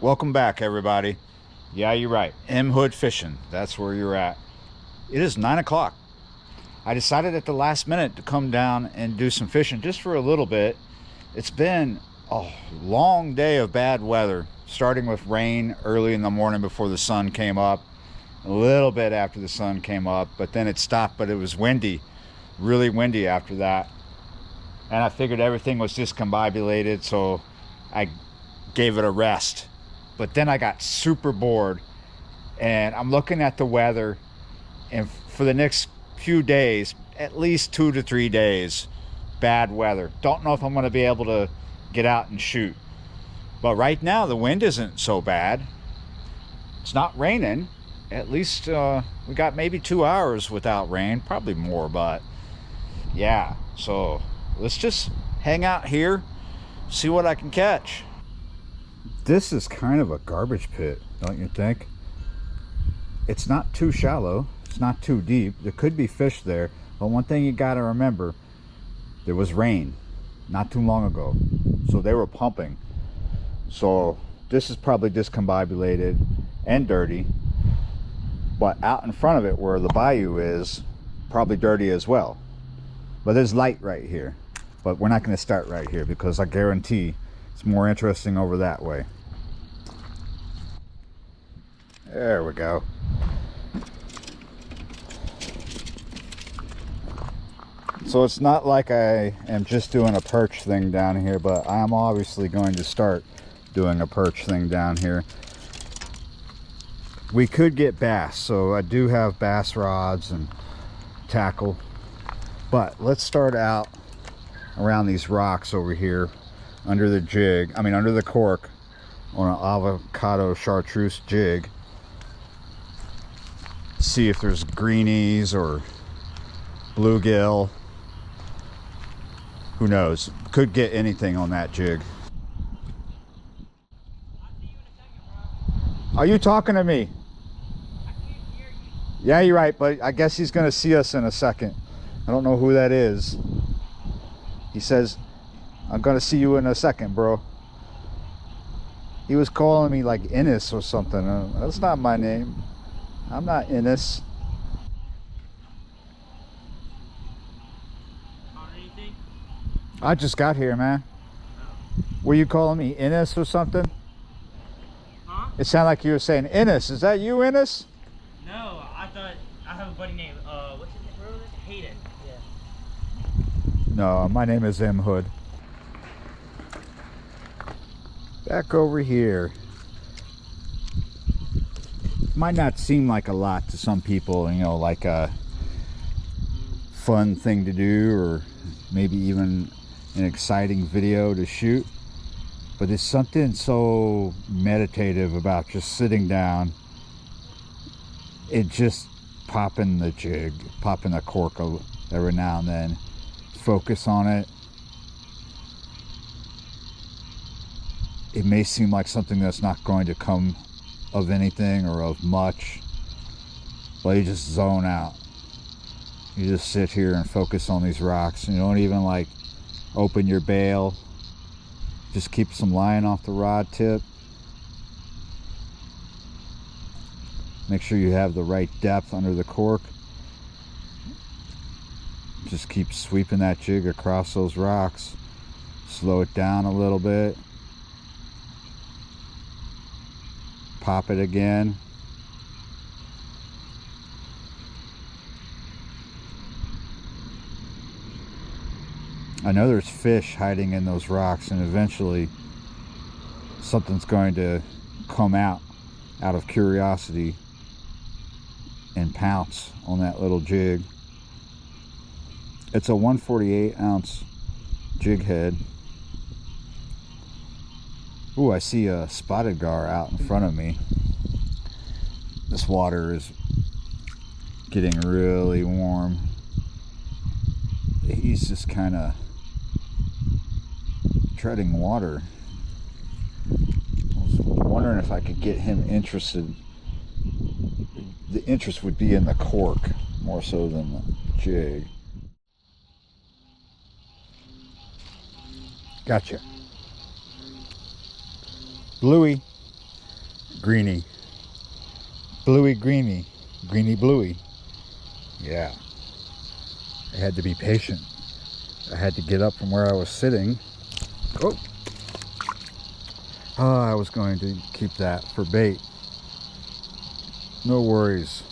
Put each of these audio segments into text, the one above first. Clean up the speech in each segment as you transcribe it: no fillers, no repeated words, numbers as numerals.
Welcome back, everybody. Yeah, you're right. M Hood Fishing. That's where you're at. It is 9 o'clock. I decided at the last minute to come down and do some fishing just for a little bit. It's been a long day of bad weather, starting with rain early in the morning before the sun came up, a little bit after the sun came up, but then it stopped. But it was windy, really windy after that. And I figured everything was discombobulated, so I gave it a rest. But then I got super bored, and I'm looking at the weather, and for the next few days, at least 2 to 3 days, bad weather. Don't know if I'm going to be able to get out and shoot. But right now the wind isn't so bad. It's not raining. At least we got maybe 2 hours without rain, probably more, but yeah. So let's just hang out here, see what I can catch. This is kind of a garbage pit, don't you think? It's not too shallow, it's not too deep. There could be fish there, but one thing you gotta remember, there was rain not too long ago, so they were pumping. So this is probably discombobulated and dirty, but out in front of it where the bayou is, probably dirty as well. But there's light right here, but we're not going to start right here because I guarantee it's more interesting over that way. There we go. So it's not like I am just doing a perch thing down here, but I am obviously going to start doing a perch thing down here. We could get bass, so I do have bass rods and tackle, but let's start out around these rocks over here under the jig, under the cork on an avocado chartreuse jig. See if there's greenies or bluegill. Who knows? Could get anything on that jig. Are you talking to me? Yeah, you're right, but I guess he's gonna see us in a second. I don't know who that is. He says, I'm gonna see you in a second, bro. He was calling me like Ennis or something. That's not my name. I'm not Ennis. I just got here, man. Were you calling me Ennis or something? Huh? It sounded like you were saying Ennis. Is that you, Ennis? No, I thought I have a buddy named what's his name? Where was it? Hayden. Yeah. No, my name is M Hood. Back over here. Might not seem like a lot to some people, you know, like a fun thing to do or maybe even an exciting video to shoot, but there's something so meditative about just sitting down and just popping the jig, popping the cork every now and then, focus on it. It may seem like something that's not going to come of anything or of much, but you just zone out. You just sit here and focus on these rocks, and you don't even like open your bail. Just keep some line off the rod tip. Make sure you have the right depth under the cork. Just keep sweeping that jig across those rocks. Slow it down a little bit. Pop it again. I know there's fish hiding in those rocks, and eventually something's going to come out of curiosity and pounce on that little jig. It's a 148 ounce jig head. Ooh, I see a spotted gar out in front of me. This water is getting really warm. He's just kind of treading water. I was wondering if I could get him interested. The interest would be in the cork more so than the jig. Gotcha. Bluey. greeny. Bluey greeny. Greeny bluey. Yeah. I had to be patient. I had to get up from where I was sitting. Oh, I was going to keep that for bait. No worries.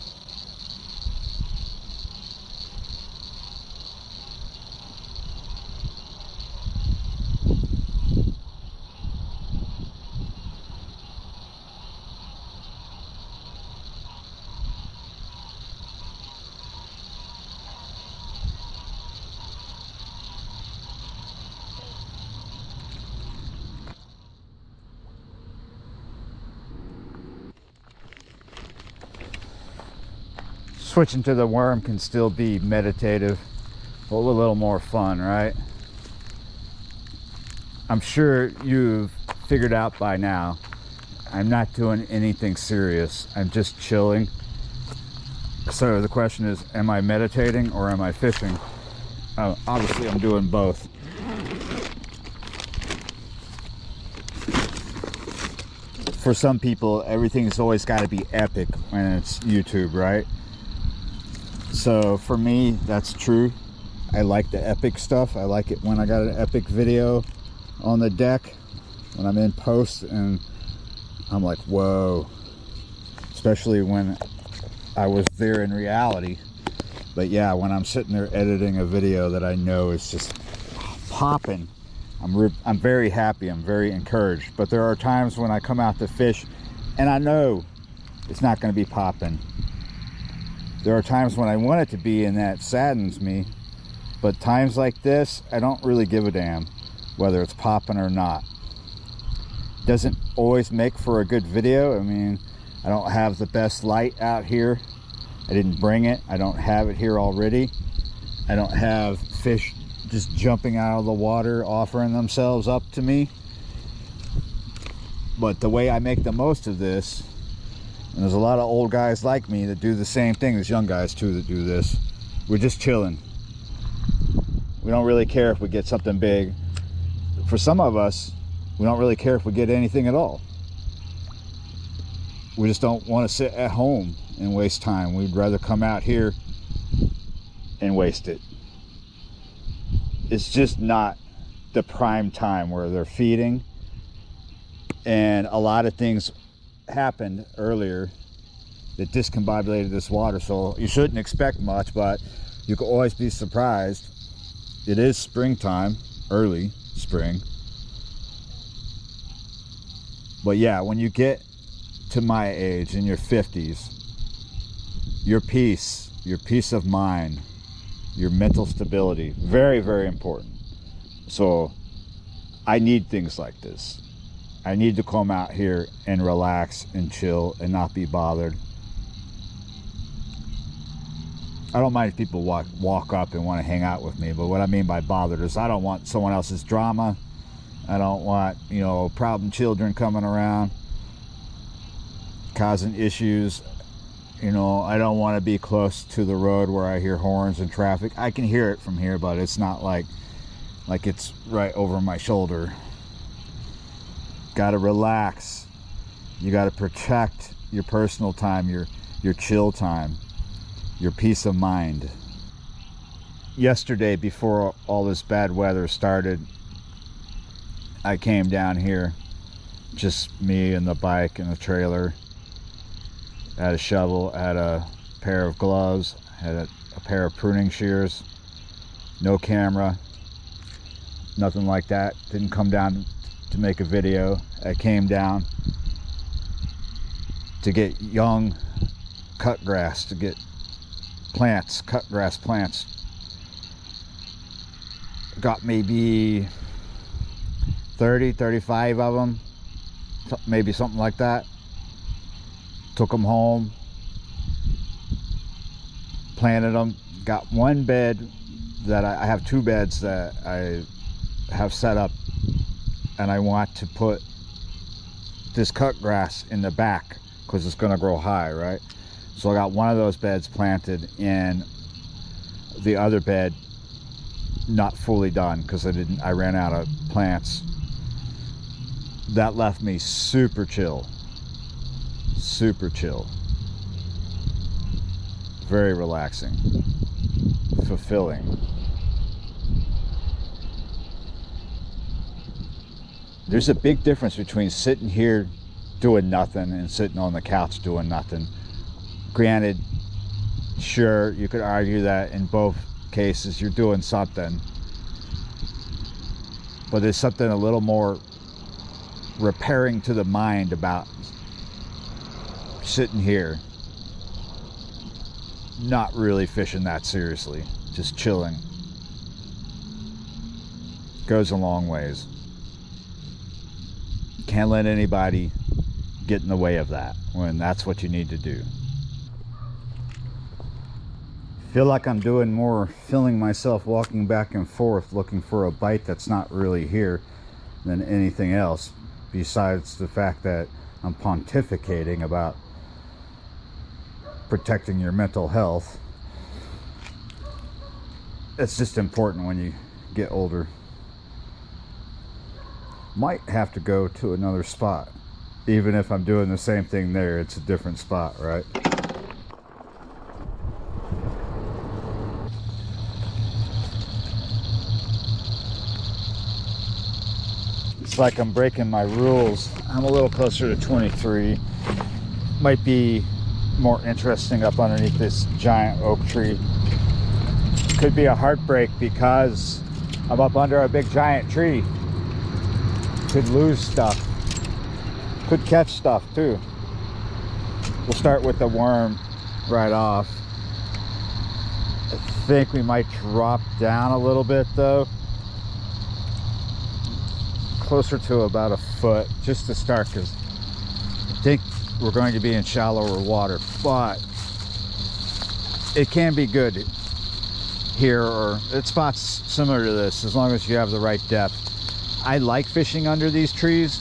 Switching to the worm can still be meditative, but with a little more fun, right? I'm sure you've figured out by now, I'm not doing anything serious. I'm just chilling. So the question is, am I meditating or am I fishing? Obviously, I'm doing both. For some people, everything's always got to be epic when it's YouTube, right? So for me, that's true. I like the epic stuff. I like it when I got an epic video on the deck, when I'm in post and I'm like, whoa. Especially when I was there in reality. But yeah, when I'm sitting there editing a video that I know is just popping, I'm very happy, I'm very encouraged. But there are times when I come out to fish and I know it's not going to be popping. There are times when I want it to be, and that saddens me. But times like this, I don't really give a damn whether it's popping or not. Doesn't always make for a good video. I mean, I don't have the best light out here. I didn't bring it. I don't have it here already. I don't have fish just jumping out of the water, offering themselves up to me. But the way I make the most of this, and there's a lot of old guys like me that do the same thing. There's young guys too that do this. We're just chilling. We don't really care if we get something big. For some of us, we don't really care if we get anything at all. We just don't want to sit at home and waste time. We'd rather come out here and waste it. It's just not the prime time where they're feeding. And a lot of things happened earlier that discombobulated this water, so you shouldn't expect much, but you can always be surprised. It is springtime, early spring. But yeah, when you get to my age, in your 50s, your peace of mind, your mental stability, very, very important. So I need things like this. I need to come out here and relax and chill and not be bothered. I don't mind if people walk up and want to hang out with me, but what I mean by bothered is I don't want someone else's drama. I don't want, problem children coming around, causing issues. I don't want to be close to the road where I hear horns and traffic. I can hear it from here, but it's not like it's right over my shoulder. Got to relax. You got to protect your personal time, your chill time, your peace of mind. Yesterday, before all this bad weather started, I came down here, just me and the bike and the trailer. I had a shovel, I had a pair of gloves, had a pair of pruning shears, no camera, nothing like that. Didn't come down to make a video. I came down to get young cut grass, to get plants, cut grass plants. Got maybe 30, 35 of them, maybe something like that. Took them home, planted them. Got one bed that I have two beds that I have set up, and I want to put this cut grass in the back because it's going to grow high, right? So I got one of those beds planted, and the other bed not fully done because I ran out of plants. That left me super chill. super chill, very relaxing, fulfilling. There's a big difference between sitting here doing nothing and sitting on the couch doing nothing. Granted, sure, you could argue that in both cases you're doing something, but there's something a little more repairing to the mind about sitting here, not really fishing that seriously, just chilling. Goes a long ways. Can't let anybody get in the way of that when that's what you need to do. Feel like I'm doing more filling myself walking back and forth looking for a bite that's not really here than anything else, besides the fact that I'm pontificating about protecting your mental health. It's just important when you get older. Might have to go to another spot. Even if I'm doing the same thing there, it's a different spot, right? It's like I'm breaking my rules. I'm a little closer to 23. Might be more interesting up underneath this giant oak tree. Could be a heartbreak because I'm up under a big giant tree. Could lose stuff. Could catch stuff too. We'll start with the worm right off. I think we might drop down a little bit though. Closer to about a foot just to start, because I think we're going to be in shallower water, but it can be good here or at spots similar to this as long as you have the right depth. I like fishing under these trees,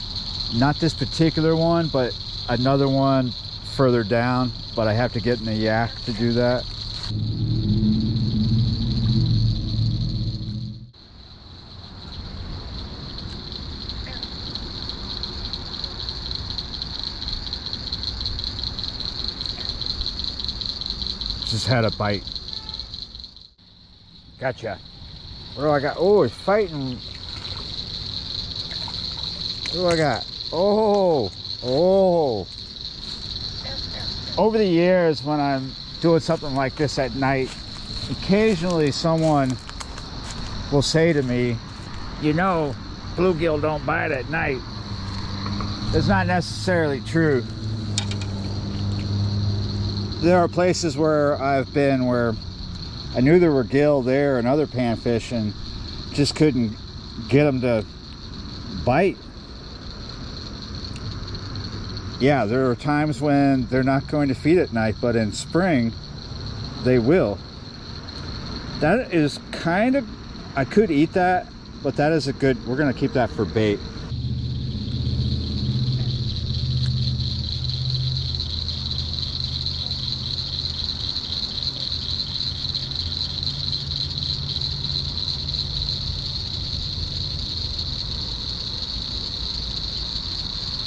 not this particular one, but another one further down, but I have to get in the yak to do that. Just had a bite. Gotcha. What do I got? Oh, he's fighting. What do I got? Oh, oh. Over the years, when I'm doing something like this at night, occasionally someone will say to me, you know, bluegill don't bite at night. It's not necessarily true. There are places where I've been where I knew there were gill there and other panfish and just couldn't get them to bite. Yeah, there are times when they're not going to feed at night, but in spring they will. That is kind of, I could eat that, but that is a good, we're going to keep that for bait.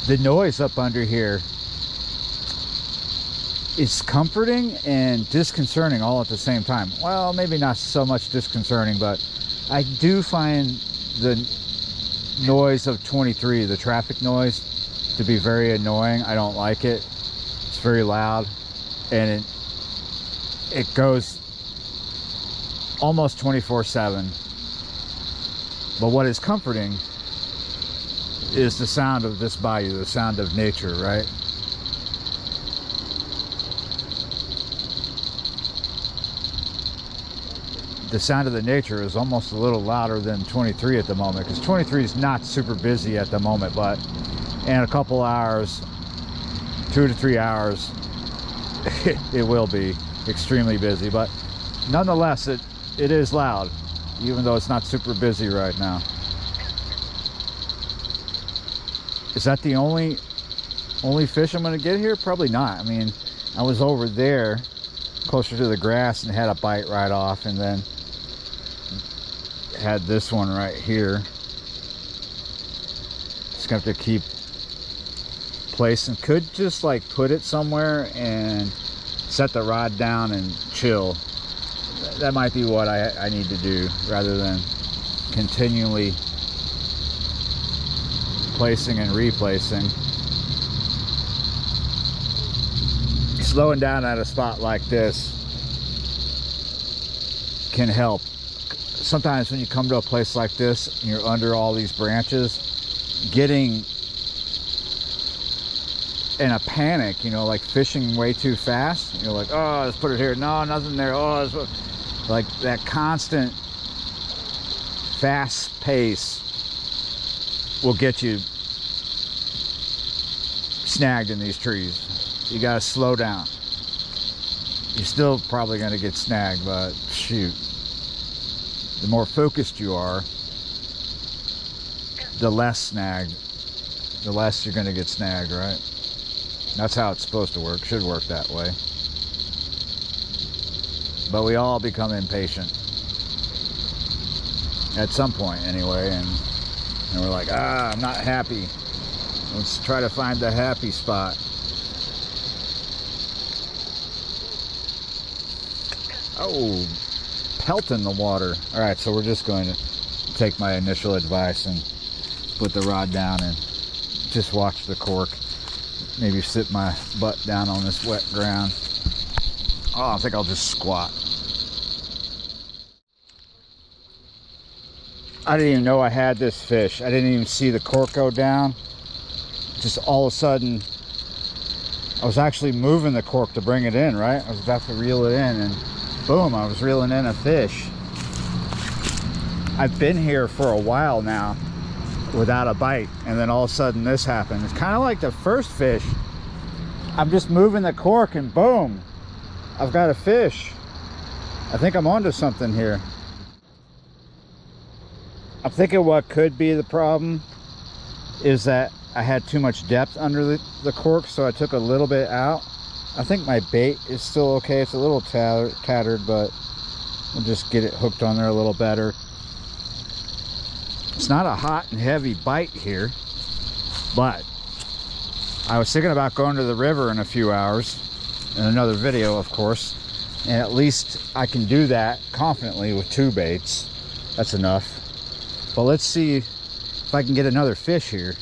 The noise up under here is comforting and disconcerting all at the same time. Well, maybe not so much disconcerting, but I do find the noise of 23, the traffic noise, to be very annoying. I don't like it. It's very loud and it goes almost 24/7. But what is comforting is the sound of this bayou, the sound of nature, right? The sound of the nature is almost a little louder than 23 at the moment, because 23 is not super busy at the moment, but in a couple hours, 2 to 3 hours, it will be extremely busy. But nonetheless, it is loud, even though it's not super busy right now. Is that the only fish I'm going to get here? Probably not. I mean, I was over there closer to the grass and had a bite right off, and then had this one right here. Just gonna have to place and could just like put it somewhere and set the rod down and chill. That might be what I need to do, rather than continually placing and replacing. Slowing down at a spot like this can help. Sometimes when you come to a place like this and you're under all these branches, getting in a panic, you know, like fishing way too fast, you're like, oh, let's put it here, no, nothing there, oh, like that constant fast pace will get you snagged in these trees. You gotta slow down. You're still probably gonna get snagged, but shoot, the more focused you are, the less snagged, the less you're gonna get snagged, right? That's how it's supposed to work. Should work that way. But we all become impatient at some point anyway, and we're like, I'm not happy. Let's try to find the happy spot. Oh, pelt in the water. All right, so we're just going to take my initial advice and put the rod down and just watch the cork. Maybe sit my butt down on this wet ground. Oh, I think I'll just squat. I didn't even know I had this fish. I didn't even see the cork go down. Just all of a sudden, I was actually moving the cork to bring it in, right? I was about to reel it in, and boom, I was reeling in a fish. I've been here for a while now without a bite, and then all of a sudden this happened. It's kind of like the first fish. I'm just moving the cork and boom, I've got a fish. I think I'm onto something here. I'm thinking what could be the problem is that I had too much depth under the cork, so I took a little bit out. I think my bait is still okay. It's a little tattered, but we'll just get it hooked on there a little better. It's not a hot and heavy bite here, but I was thinking about going to the river in a few hours, in another video, of course, and at least I can do that confidently with 2 baits. That's enough. But let's see if I can get another fish here.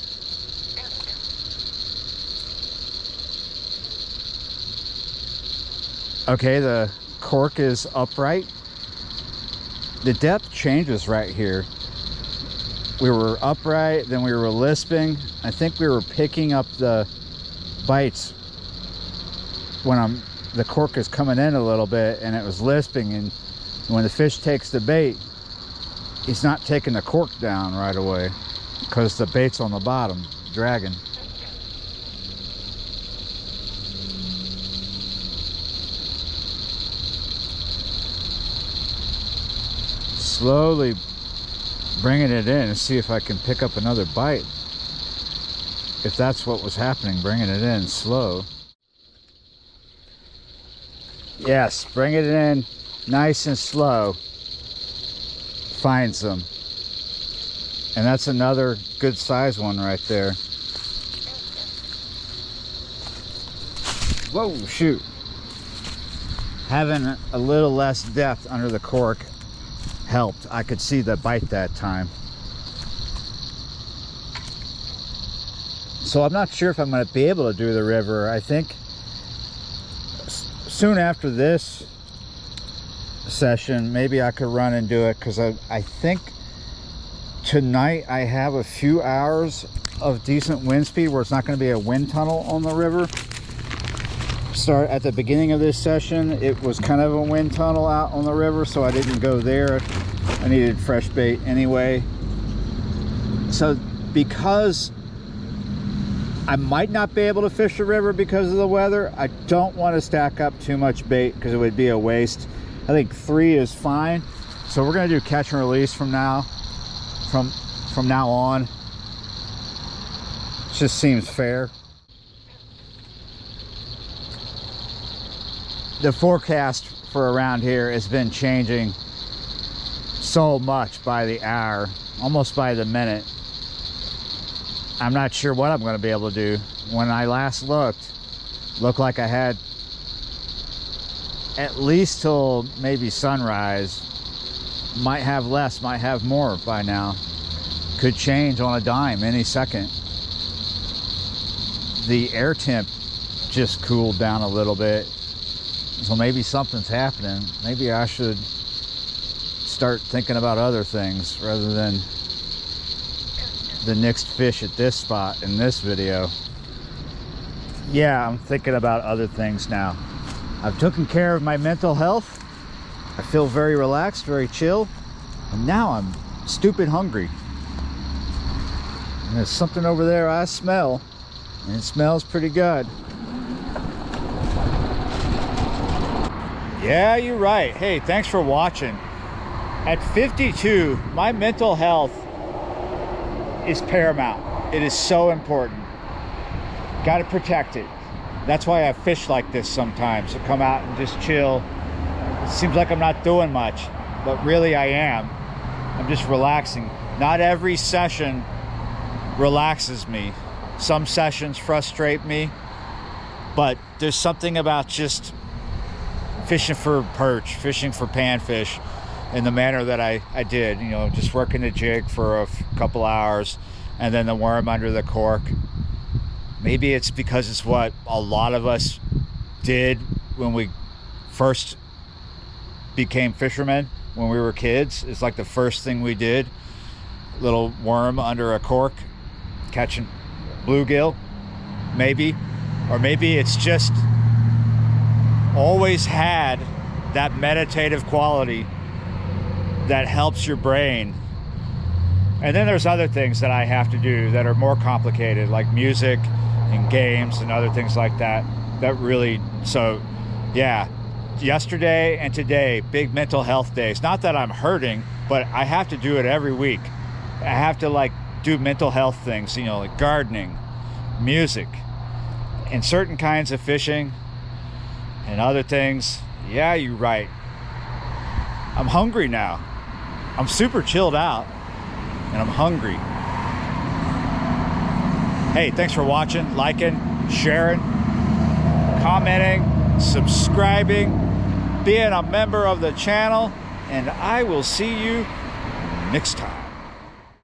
Okay, the cork is upright. The depth changes right here. We were upright, then we were lisping. I think we were picking up the bites when the cork is coming in a little bit, and it was lisping, and when the fish takes the bait, he's not taking the cork down right away because the bait's on the bottom, dragging. Slowly bringing it in and see if I can pick up another bite. If that's what was happening, bringing it in slow. Yes, bring it in nice and slow. Find some. And that's another good size one right there. Whoa, shoot. Having a little less depth under the cork helped. I could see the bite that time. So I'm not sure if I'm going to be able to do the river. I think soon after this session, maybe I could run and do it, because I think tonight I have a few hours of decent wind speed where it's not going to be a wind tunnel on the river. Start at the beginning of this session, it was kind of a wind tunnel out on the river, so I didn't go there. I needed fresh bait anyway. So because I might not be able to fish the river because of the weather, I don't want to stack up too much bait because it would be a waste. I think 3 is fine. So we're going to do catch and release from now on. It just seems fair. The forecast for around here has been changing so much by the hour, almost by the minute. I'm not sure what I'm going to be able to do. When I last looked like I had at least till maybe sunrise. Might have less, might have more by now. Could change on a dime any second. The air temp just cooled down a little bit, so maybe something's happening. Maybe I should start thinking about other things rather than the next fish at this spot in this video. Yeah, I'm thinking about other things now. I've taken care of my mental health. I feel very relaxed, very chill, and now I'm stupid hungry. And there's something over there I smell, and it smells pretty good. Yeah, you're right. Hey, thanks for watching. At 52, my mental health is paramount. It is so important. Got to protect it. That's why I fish like this sometimes, to come out and just chill. It seems like I'm not doing much, but really I am. I'm just relaxing. Not every session relaxes me. Some sessions frustrate me, but there's something about just fishing for perch, fishing for panfish in the manner that I did, you know, just working the jig for a couple hours and then the worm under the cork. Maybe it's because it's what a lot of us did when we first became fishermen, when we were kids. It's like the first thing we did. Little worm under a cork, catching bluegill, maybe. Or maybe it's just always had that meditative quality that helps your brain. And then there's other things that I have to do that are more complicated, like music and games and other things like that. That really, so yeah, yesterday and today, big mental health days. Not that I'm hurting, but I have to do it every week. I have to like do mental health things, you know, like gardening, music, and certain kinds of fishing and other things. Yeah, you're right. I'm hungry now. I'm super chilled out and I'm hungry. Hey, thanks for watching, liking, sharing, commenting, subscribing, being a member of the channel, and I will see you next time.